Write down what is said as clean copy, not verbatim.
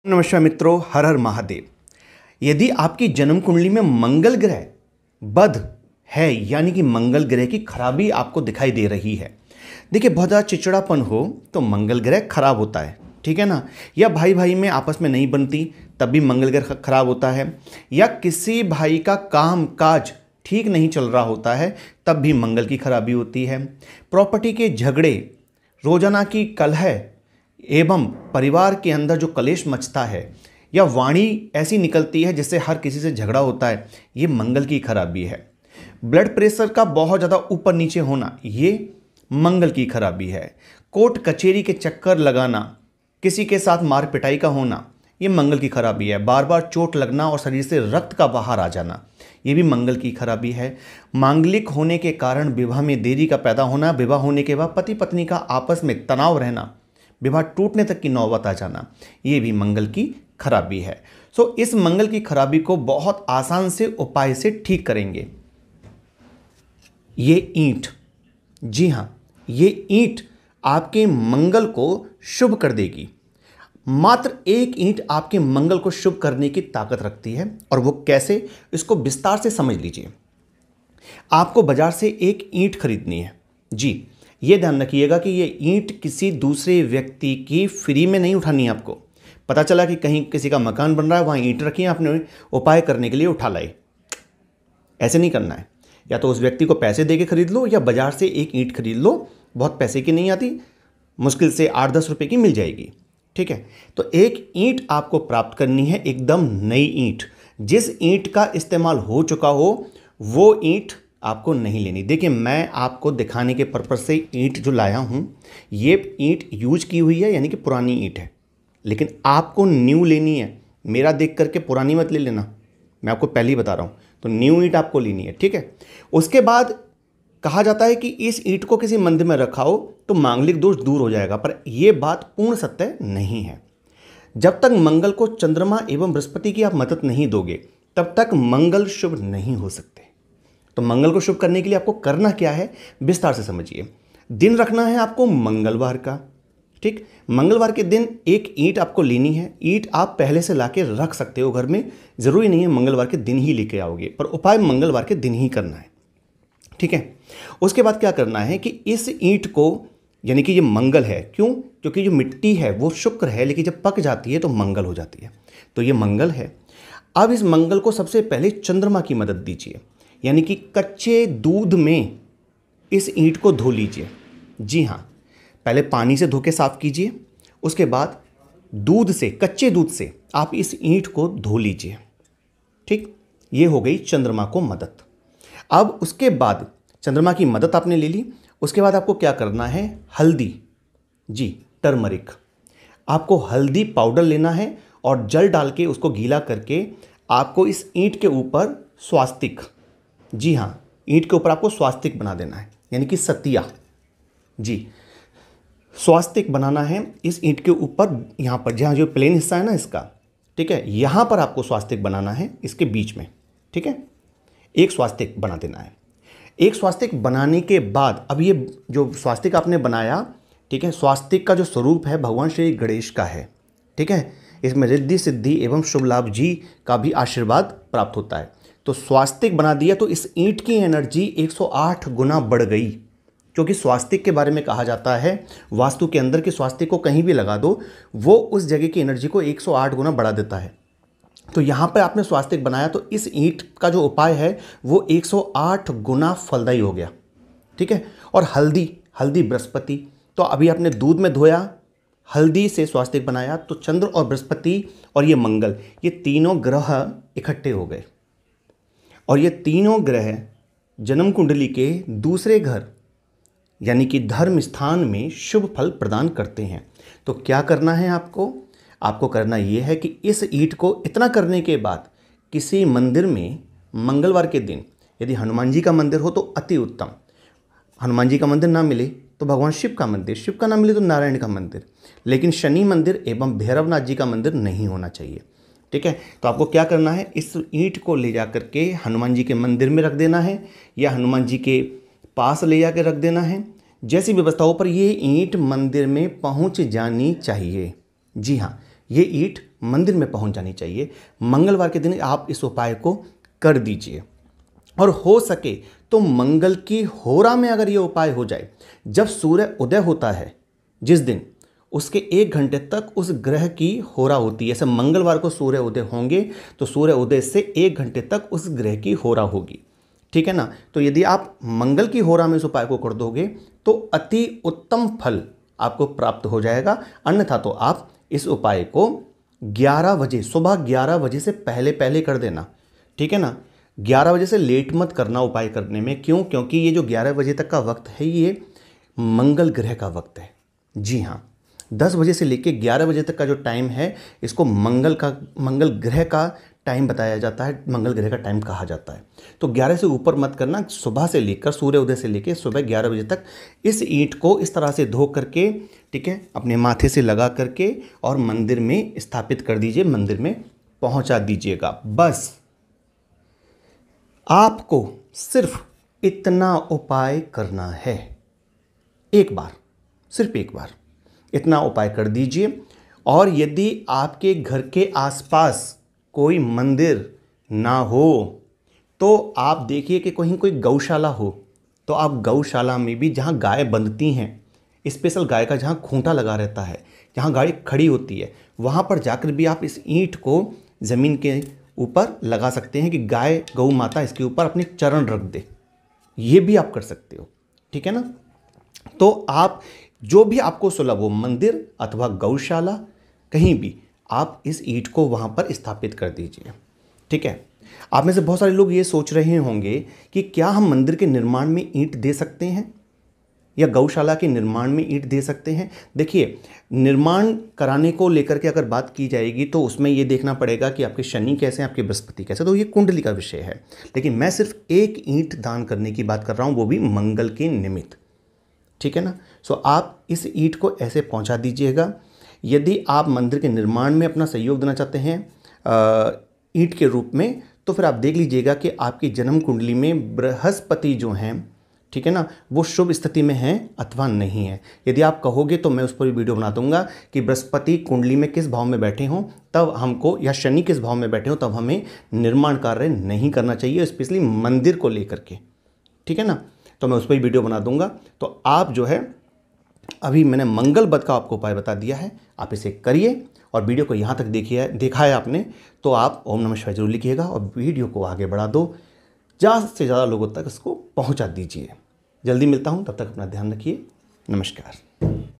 नमस्कार मित्रों, हर हर महादेव। यदि आपकी जन्म कुंडली में मंगल ग्रह बद है, यानी कि मंगल ग्रह की खराबी आपको दिखाई दे रही है। देखिए, बहुत ज़्यादा चिड़चिड़ापन हो तो मंगल ग्रह खराब होता है, ठीक है ना। या भाई भाई में आपस में नहीं बनती तब भी मंगल ग्रह खराब होता है। या किसी भाई का काम काज ठीक नहीं चल रहा होता है तब भी मंगल की खराबी होती है। प्रॉपर्टी के झगड़े, रोजाना की कलह एवं परिवार के अंदर जो कलेश मचता है, या वाणी ऐसी निकलती है जिससे हर किसी से झगड़ा होता है, ये मंगल की खराबी है। ब्लड प्रेशर का बहुत ज़्यादा ऊपर नीचे होना, ये मंगल की खराबी है। कोर्ट कचहरी के चक्कर लगाना, किसी के साथ मार पिटाई का होना, ये मंगल की खराबी है। बार बार चोट लगना और शरीर से रक्त का बाहर आ जाना, ये भी मंगल की खराबी है। मांगलिक होने के कारण विवाह में देरी का पैदा होना, विवाह होने के बाद पति पत्नी का आपस में तनाव रहना, विवाह टूटने तक की नौबत आ जाना, ये भी मंगल की खराबी है। सो इस मंगल की खराबी को बहुत आसान से उपाय से ठीक करेंगे। ये ईंट, जी हाँ, ये ईंट आपके मंगल को शुभ कर देगी। मात्र एक ईंट आपके मंगल को शुभ करने की ताकत रखती है। और वो कैसे, इसको विस्तार से समझ लीजिए। आपको बाजार से एक ईंट खरीदनी है। जी, ये ध्यान रखिएगा कि ये ईंट किसी दूसरे व्यक्ति की फ्री में नहीं उठानी है। आपको पता चला कि कहीं किसी का मकान बन रहा है, वहाँ ईंट रखी है, आपने उपाय करने के लिए उठा लाए, ऐसे नहीं करना है। या तो उस व्यक्ति को पैसे दे के खरीद लो, या बाजार से एक ईंट खरीद लो। बहुत पैसे की नहीं आती, मुश्किल से 8-10 रुपये की मिल जाएगी, ठीक है। तो एक ईंट आपको प्राप्त करनी है, एकदम नई ईंट। जिस ईंट का इस्तेमाल हो चुका हो वो ईंट आपको नहीं लेनी। देखिए, मैं आपको दिखाने के पर्पज से ईंट जो लाया हूँ, ये ईंट यूज की हुई है, यानी कि पुरानी ईंट है। लेकिन आपको न्यू लेनी है, मेरा देख करके पुरानी मत ले लेना, मैं आपको पहले ही बता रहा हूँ। तो न्यू ईंट आपको लेनी है, ठीक है। उसके बाद कहा जाता है कि इस ईंट को किसी मंदिर में रखाओ तो मांगलिक दोष दूर हो जाएगा, पर यह बात पूर्ण सत्य नहीं है। जब तक मंगल को चंद्रमा एवं बृहस्पति की आप मदद नहीं दोगे, तब तक मंगल शुभ नहीं हो सकते। तो मंगल को शुभ करने के लिए आपको करना क्या है, विस्तार से समझिए। दिन रखना है आपको मंगलवार का, ठीक। मंगलवार के दिन एक ईंट आपको लेनी है। ईंट आप पहले से लाके रख सकते हो घर में, जरूरी नहीं है मंगलवार के दिन ही लेके आओगे, पर उपाय मंगलवार के दिन ही करना है, ठीक है। उसके बाद क्या करना है कि इस ईंट को, यानी कि ये मंगल है, क्यों? क्योंकि जो मिट्टी है वो शुक्र है, लेकिन जब पक जाती है तो मंगल हो जाती है। तो ये मंगल है। अब इस मंगल को सबसे पहले चंद्रमा की मदद दीजिए, यानी कि कच्चे दूध में इस ईंट को धो लीजिए। जी हाँ, पहले पानी से धो के साफ कीजिए, उसके बाद दूध से, कच्चे दूध से आप इस ईंट को धो लीजिए, ठीक। ये हो गई चंद्रमा को मदद। अब उसके बाद चंद्रमा की मदद आपने ले ली, उसके बाद आपको क्या करना है, हल्दी, जी, टर्मरिक, आपको हल्दी पाउडर लेना है और जल डाल के उसको गीला करके आपको इस ईंट के ऊपर स्वास्तिक, जी हाँ, ईंट के ऊपर आपको स्वास्तिक बना देना है, यानी कि सतिया, जी, स्वास्तिक बनाना है इस ईंट के ऊपर। यहाँ पर जहाँ जो प्लेन हिस्सा है ना इसका, ठीक है, यहाँ पर आपको स्वास्तिक बनाना है, इसके बीच में, ठीक है। एक स्वास्तिक बना देना है। एक स्वास्तिक बनाने के बाद अब ये जो स्वास्तिक आपने बनाया, ठीक है, स्वास्तिक का जो स्वरूप है भगवान श्री गणेश का है, ठीक है। इसमें रिद्धि सिद्धि एवं शुभ लाभ जी का भी आशीर्वाद प्राप्त होता है। तो स्वास्तिक बना दिया तो इस ईंट की एनर्जी 108 गुना बढ़ गई। क्योंकि स्वास्तिक के बारे में कहा जाता है वास्तु के अंदर कि स्वास्तिक को कहीं भी लगा दो, वो उस जगह की एनर्जी को 108 गुना बढ़ा देता है। तो यहाँ पर आपने स्वास्तिक बनाया तो इस ईंट का जो उपाय है वो 108 गुना फलदायी हो गया, ठीक है। और हल्दी, हल्दी बृहस्पति, तो अभी आपने दूध में धोया, हल्दी से स्वास्तिक बनाया, तो चंद्र और बृहस्पति और ये मंगल, ये तीनों ग्रह इकट्ठे हो गए। और ये तीनों ग्रह जन्म कुंडली के दूसरे घर, यानी कि धर्म स्थान में शुभ फल प्रदान करते हैं। तो क्या करना है आपको? आपको करना ये है कि इस ईंट को इतना करने के बाद किसी मंदिर में मंगलवार के दिन, यदि हनुमान जी का मंदिर हो तो अति उत्तम, हनुमान जी का मंदिर ना मिले तो भगवान शिव का मंदिर, शिव का ना मिले तो नारायण का मंदिर, लेकिन शनि मंदिर एवं भैरवनाथ जी का मंदिर नहीं होना चाहिए, ठीक है। तो आपको क्या करना है, इस ईंट को ले जा करके हनुमान जी के मंदिर में रख देना है, या हनुमान जी के पास ले जाकर रख देना है। जैसी व्यवस्थाओं पर ये ईंट मंदिर में पहुंच जानी चाहिए। जी हाँ, ये ईंट मंदिर में पहुंच जानी चाहिए। मंगलवार के दिन आप इस उपाय को कर दीजिए। और हो सके तो मंगल की होरा में अगर ये उपाय हो जाए, जब सूर्य उदय होता है जिस दिन, उसके 1 घंटे तक उस ग्रह की होरा होती है। जैसे मंगलवार को सूर्य उदय होंगे तो सूर्य उदय से 1 घंटे तक उस ग्रह की होरा होगी, ठीक है ना। तो यदि आप मंगल की होरा में इस उपाय को कर दोगे तो अति उत्तम फल आपको प्राप्त हो जाएगा। अन्यथा तो आप इस उपाय को 11 बजे, सुबह 11 बजे से पहले पहले कर देना, ठीक है ना। 11 बजे से लेट मत करना उपाय करने में। क्यों? क्योंकि ये जो 11 बजे तक का वक्त है ये मंगल ग्रह का वक्त है। जी हाँ, 10 बजे से लेकर 11 बजे तक का जो टाइम है इसको मंगल ग्रह का टाइम बताया जाता है, मंगल ग्रह का टाइम कहा जाता है। तो 11 से ऊपर मत करना। सुबह से लेकर सूर्योदय से लेकर सुबह 11 बजे तक इस ईंट को इस तरह से धो करके, ठीक है, अपने माथे से लगा करके और मंदिर में स्थापित कर दीजिए, मंदिर में पहुंचा दीजिएगा। बस आपको सिर्फ इतना उपाय करना है। एक बार, सिर्फ एक बार इतना उपाय कर दीजिए। और यदि आपके घर के आसपास कोई मंदिर ना हो तो आप देखिए कि कहीं कोई गौशाला हो, तो आप गौशाला में भी, जहाँ गाय बंधती हैं, स्पेशल गाय का जहाँ खूंटा लगा रहता है, जहाँ गाय खड़ी होती है, वहाँ पर जाकर भी आप इस ईंट को ज़मीन के ऊपर लगा सकते हैं कि गाय, गौ माता इसके ऊपर अपने चरण रख दे। ये भी आप कर सकते हो, ठीक है ना। तो आप जो भी आपको सुलभ हो, मंदिर अथवा गौशाला, कहीं भी आप इस ईंट को वहाँ पर स्थापित कर दीजिए, ठीक है। आप में से बहुत सारे लोग ये सोच रहे होंगे कि क्या हम मंदिर के निर्माण में ईंट दे सकते हैं या गौशाला के निर्माण में ईंट दे सकते हैं। देखिए, निर्माण कराने को लेकर के अगर बात की जाएगी तो उसमें ये देखना पड़ेगा कि आपके शनि कैसे हैं, आपके बृहस्पति कैसे, तो ये कुंडली का विषय है। लेकिन मैं सिर्फ एक ईंट दान करने की बात कर रहा हूँ, वो भी मंगल के निमित्त, ठीक है ना। सो आप इस ईंट को ऐसे पहुंचा दीजिएगा। यदि आप मंदिर के निर्माण में अपना सहयोग देना चाहते हैं ईंट के रूप में, तो फिर आप देख लीजिएगा कि आपकी जन्म कुंडली में बृहस्पति जो हैं, ठीक है ना, वो शुभ स्थिति में हैं अथवा नहीं है। यदि आप कहोगे तो मैं उस पर भी वीडियो बना दूंगा कि बृहस्पति कुंडली में किस भाव में बैठे हों तब हमको, या शनि किस भाव में बैठे हों तब हमें निर्माण कार्य नहीं करना चाहिए, स्पेशली मंदिर को लेकर के, ठीक है ना। तो मैं उस पर भी वीडियो बना दूंगा। तो आप जो है, अभी मैंने मंगल बद का आपको उपाय बता दिया है, आप इसे करिए। और वीडियो को यहाँ तक देखा है आपने तो आप ओम नमः शिवाय जरूर लिखिएगा और वीडियो को आगे बढ़ा दो, ज़्यादा से ज़्यादा लोगों तक इसको पहुँचा दीजिए। जल्दी मिलता हूँ, तब तक अपना ध्यान रखिए। नमस्कार।